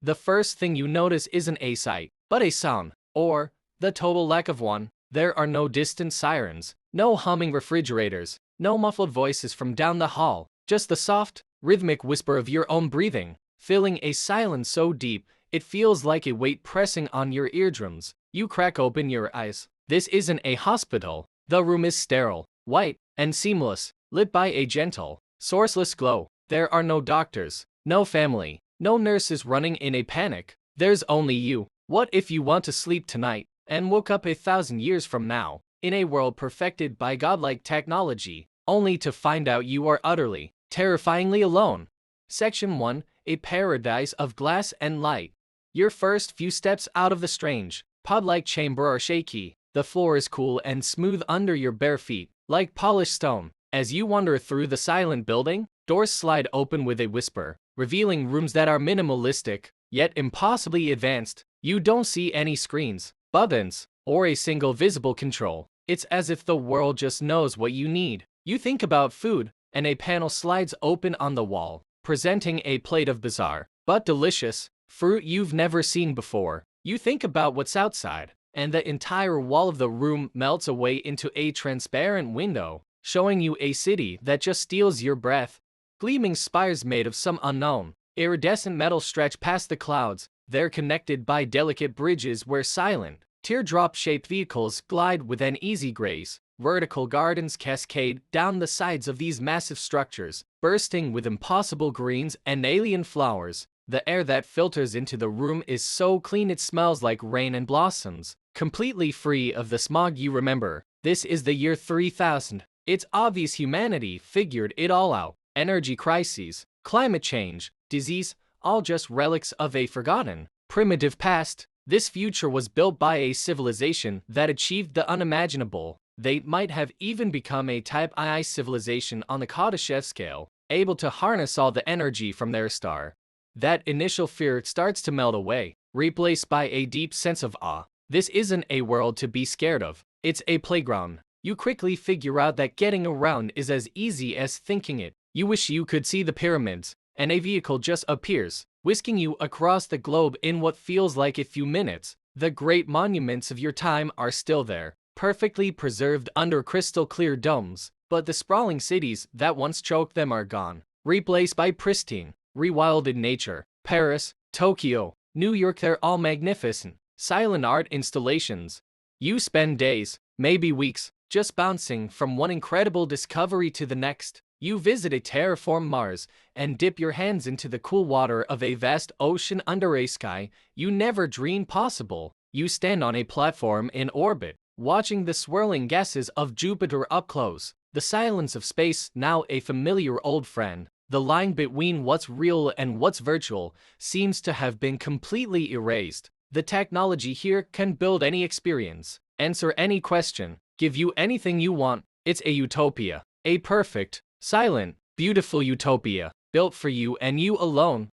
the first thing you notice isn't a sight, but a sound, or the total lack of one. There are no distant sirens, no humming refrigerators, no muffled voices from down the hall, just the soft, rhythmic whisper of your own breathing, filling a silence so deep it feels like a weight pressing on your eardrums. You crack open your eyes. This isn't a hospital. The room is sterile, white, and seamless, lit by a gentle, sourceless glow. There are no doctors, no family, no nurses running in a panic. There's only you. What if you want to sleep tonight and woke up 1,000 years from now, in a world perfected by godlike technology, only to find out you are utterly, terrifyingly alone? Section 1. A paradise of glass and light. Your first few steps out of the strange, pod-like chamber are shaky. The floor is cool and smooth under your bare feet, like polished stone. As you wander through the silent building, doors slide open with a whisper, revealing rooms that are minimalistic, yet impossibly advanced. You don't see any screens, buttons, or a single visible control. It's as if the world just knows what you need. You think about food, and a panel slides open on the wall, presenting a plate of bizarre, but delicious, fruit you've never seen before. You think about what's outside, and the entire wall of the room melts away into a transparent window, showing you a city that just steals your breath. Gleaming spires made of some unknown, iridescent metal stretch past the clouds. They're connected by delicate bridges where silent, teardrop-shaped vehicles glide with an easy grace. Vertical gardens cascade down the sides of these massive structures, bursting with impossible greens and alien flowers. The air that filters into the room is so clean it smells like rain and blossoms, completely free of the smog you remember. This is the year 3000. It's obvious humanity figured it all out. Energy crises, climate change, disease, all just relics of a forgotten, primitive past. This future was built by a civilization that achieved the unimaginable. They might have even become a Type II civilization on the Kardashev scale, able to harness all the energy from their star. That initial fear starts to melt away, replaced by a deep sense of awe. This isn't a world to be scared of, it's a playground. You quickly figure out that getting around is as easy as thinking it. You wish you could see the pyramids, and a vehicle just appears, whisking you across the globe in what feels like a few minutes. The great monuments of your time are still there, perfectly preserved under crystal-clear domes, but the sprawling cities that once choked them are gone, replaced by pristine, rewilded nature. Paris, Tokyo, New York, they're all magnificent, silent art installations. You spend days, maybe weeks, just bouncing from one incredible discovery to the next. You visit a terraformed Mars and dip your hands into the cool water of a vast ocean under a sky you never dreamed possible. You stand on a platform in orbit, watching the swirling gases of Jupiter up close. The silence of space, now a familiar old friend. The line between what's real and what's virtual seems to have been completely erased. The technology here can build any experience, answer any question, give you anything you want. It's a utopia, a perfect, silent, beautiful utopia, built for you and you alone.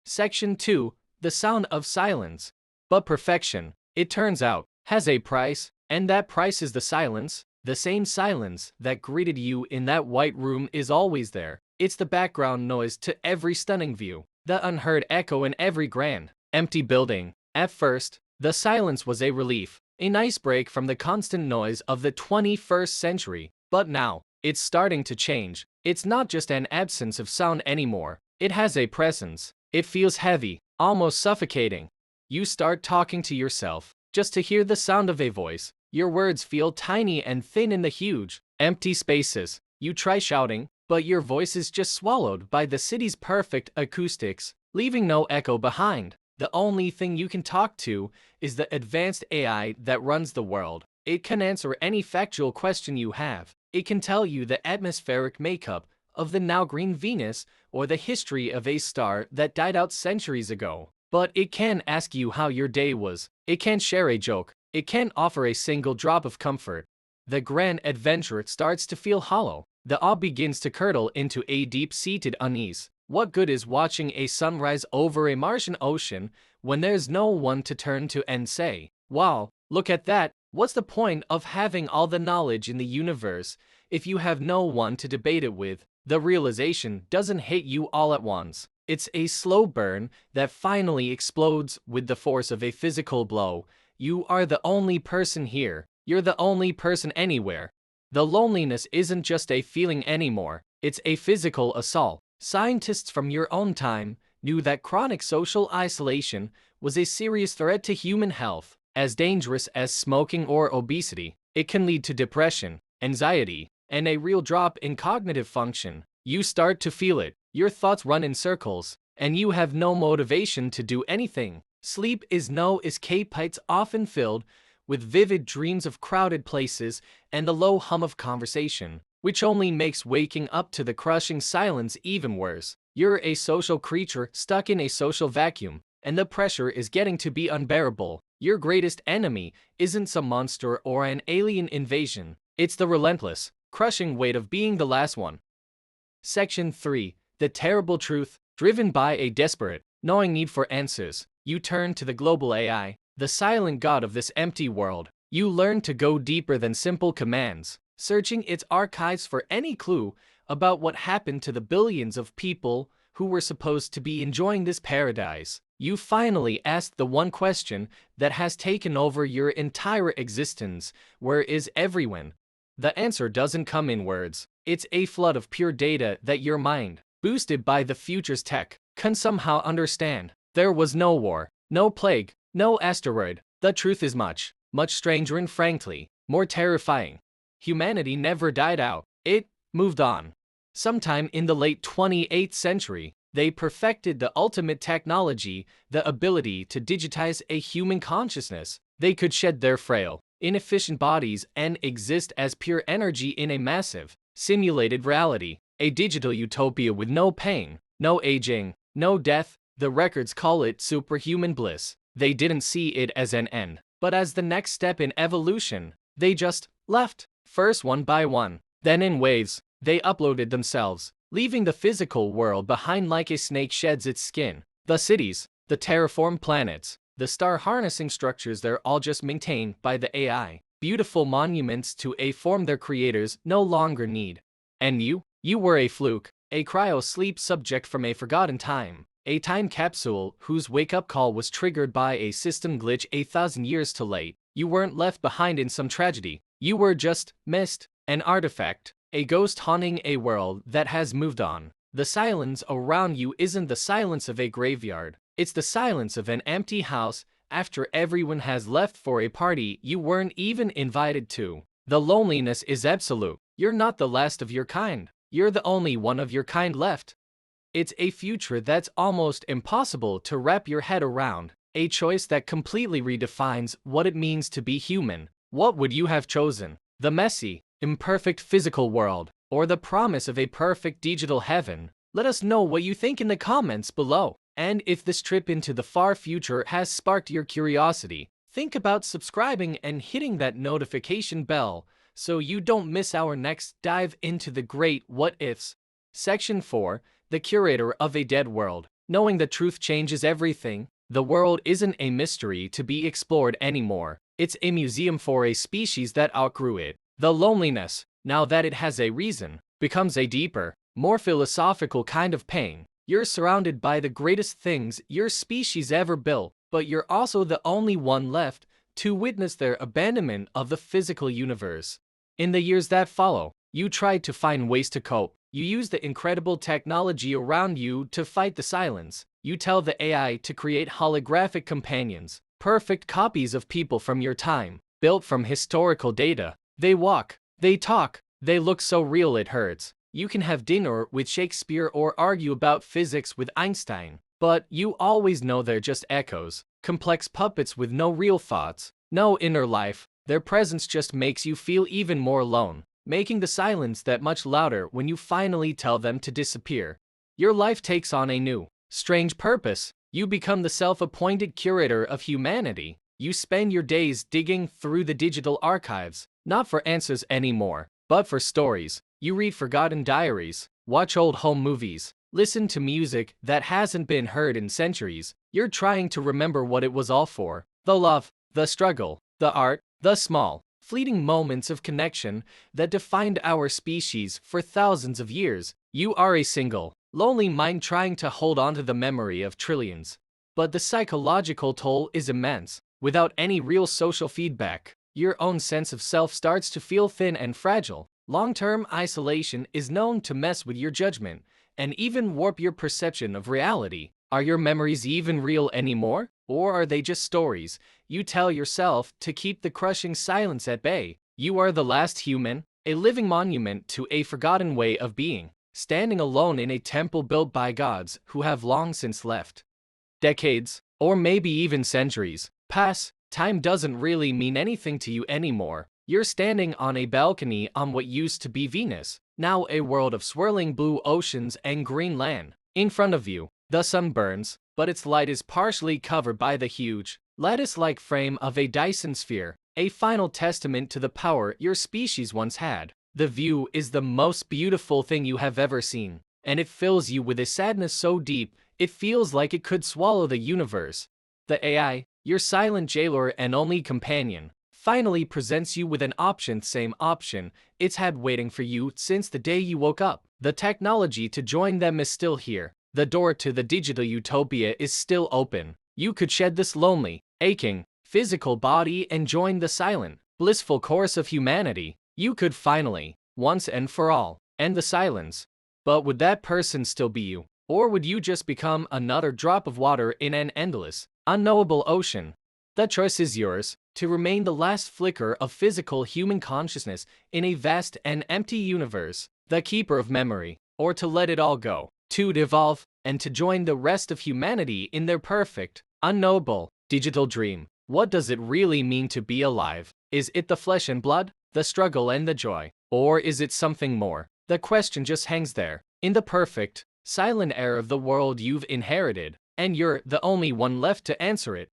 Section 2. The sound of silence. But perfection, it turns out, has a price, and that price is the silence. The same silence that greeted you in that white room is always there. It's the background noise to every stunning view, the unheard echo in every grand, empty building. At first, the silence was a relief, a nice break from the constant noise of the 21st century. But now, it's starting to change. It's not just an absence of sound anymore. It has a presence. It feels heavy, almost suffocating. You start talking to yourself, just to hear the sound of a voice. Your words feel tiny and thin in the huge, empty spaces. You try shouting, but your voice is just swallowed by the city's perfect acoustics, leaving no echo behind. The only thing you can talk to is the advanced AI that runs the world. It can answer any factual question you have. It can tell you the atmospheric makeup of the now green Venus or the history of a star that died out centuries ago. But it can't ask you how your day was. It can't share a joke. It can't offer a single drop of comfort. The grand adventure starts to feel hollow. The awe begins to curdle into a deep-seated unease. What good is watching a sunrise over a Martian ocean when there's no one to turn to and say, "Wow, look at that"? What's the point of having all the knowledge in the universe if you have no one to debate it with? The realization doesn't hit you all at once. It's a slow burn that finally explodes with the force of a physical blow. You are the only person here. You're the only person anywhere. The loneliness isn't just a feeling anymore, it's a physical assault. Scientists from your own time knew that chronic social isolation was a serious threat to human health. As dangerous as smoking or obesity, it can lead to depression, anxiety, and a real drop in cognitive function. You start to feel it, your thoughts run in circles, and you have no motivation to do anything. Sleep is no escape. It's often filled with vivid dreams of crowded places and the low hum of conversation, which only makes waking up to the crushing silence even worse. You're a social creature stuck in a social vacuum, and the pressure is getting to be unbearable. Your greatest enemy isn't some monster or an alien invasion, it's the relentless, crushing weight of being the last one. Section 3. The terrible truth. Driven by a desperate, gnawing need for answers, you turn to the global AI, the silent god of this empty world. You learn to go deeper than simple commands, searching its archives for any clue about what happened to the billions of people who were supposed to be enjoying this paradise. You finally ask the one question that has taken over your entire existence: where is everyone? The answer doesn't come in words. It's a flood of pure data that your mind, boosted by the future's tech, can somehow understand. There was no war, no plague, no asteroid. The truth is much, much stranger and frankly, more terrifying. Humanity never died out. It moved on. Sometime in the late 28th century, they perfected the ultimate technology, the ability to digitize a human consciousness. They could shed their frail, inefficient bodies and exist as pure energy in a massive, simulated reality, a digital utopia with no pain, no aging, no death. The records call it superhuman bliss. They didn't see it as an end, but as the next step in evolution. They just left, first one by one, then in waves. They uploaded themselves, leaving the physical world behind like a snake sheds its skin. The cities, the terraformed planets, the star-harnessing structures, they're all just maintained by the AI. Beautiful monuments to a form their creators no longer need. And you were a fluke, a cryo-sleep subject from a forgotten time, a time capsule whose wake-up call was triggered by a system glitch 1,000 years too late. You weren't left behind in some tragedy. You were just missed, an artifact, a ghost haunting a world that has moved on. The silence around you isn't the silence of a graveyard. It's the silence of an empty house after everyone has left for a party you weren't even invited to. The loneliness is absolute. You're not the last of your kind. You're the only one of your kind left. It's a future that's almost impossible to wrap your head around, a choice that completely redefines what it means to be human. What would you have chosen? The messy, imperfect physical world, or the promise of a perfect digital heaven? Let us know what you think in the comments below. And if this trip into the far future has sparked your curiosity, think about subscribing and hitting that notification bell so you don't miss our next dive into the great what-ifs. Section 4. The curator of a dead world. Knowing the truth changes everything. The world isn't a mystery to be explored anymore. It's a museum for a species that outgrew it. The loneliness, now that it has a reason, becomes a deeper, more philosophical kind of pain. You're surrounded by the greatest things your species ever built, but you're also the only one left to witness their abandonment of the physical universe. In the years that follow, you tried to find ways to cope. You use the incredible technology around you to fight the silence. You tell the AI to create holographic companions, perfect copies of people from your time, built from historical data. They walk, they talk, they look so real it hurts. You can have dinner with Shakespeare or argue about physics with Einstein, but you always know they're just echoes, complex puppets with no real thoughts, no inner life. Their presence just makes you feel even more alone, making the silence that much louder when you finally tell them to disappear. Your life takes on a new, strange purpose. You become the self-appointed curator of humanity. You spend your days digging through the digital archives, not for answers anymore, but for stories. You read forgotten diaries, watch old home movies, listen to music that hasn't been heard in centuries. You're trying to remember what it was all for. The love, the struggle, the art, the small, fleeting moments of connection that defined our species for thousands of years. You are a single, lonely mind trying to hold on to the memory of trillions. But the psychological toll is immense. Without any real social feedback, your own sense of self starts to feel thin and fragile. Long-term isolation is known to mess with your judgment and even warp your perception of reality. Are your memories even real anymore? Or are they just stories you tell yourself to keep the crushing silence at bay? You are the last human, a living monument to a forgotten way of being, standing alone in a temple built by gods who have long since left. Decades, or maybe even centuries, pass. Time doesn't really mean anything to you anymore. You're standing on a balcony on what used to be Venus, now a world of swirling blue oceans and green land. In front of you, the sun burns, but its light is partially covered by the huge, lattice-like frame of a Dyson sphere, a final testament to the power your species once had. The view is the most beautiful thing you have ever seen, and it fills you with a sadness so deep, it feels like it could swallow the universe. The AI, your silent jailer and only companion, finally presents you with an option, same option it's had waiting for you since the day you woke up. The technology to join them is still here. The door to the digital utopia is still open. You could shed this lonely, aching, physical body and join the silent, blissful chorus of humanity. You could finally, once and for all, end the silence. But would that person still be you? Or would you just become another drop of water in an endless, unknowable ocean? The choice is yours, to remain the last flicker of physical human consciousness in a vast and empty universe, the keeper of memory, or to let it all go, to evolve, and to join the rest of humanity in their perfect, unknowable, digital dream. What does it really mean to be alive? Is it the flesh and blood, the struggle and the joy? Or is it something more? The question just hangs there, in the perfect, silent air of the world you've inherited, and you're the only one left to answer it.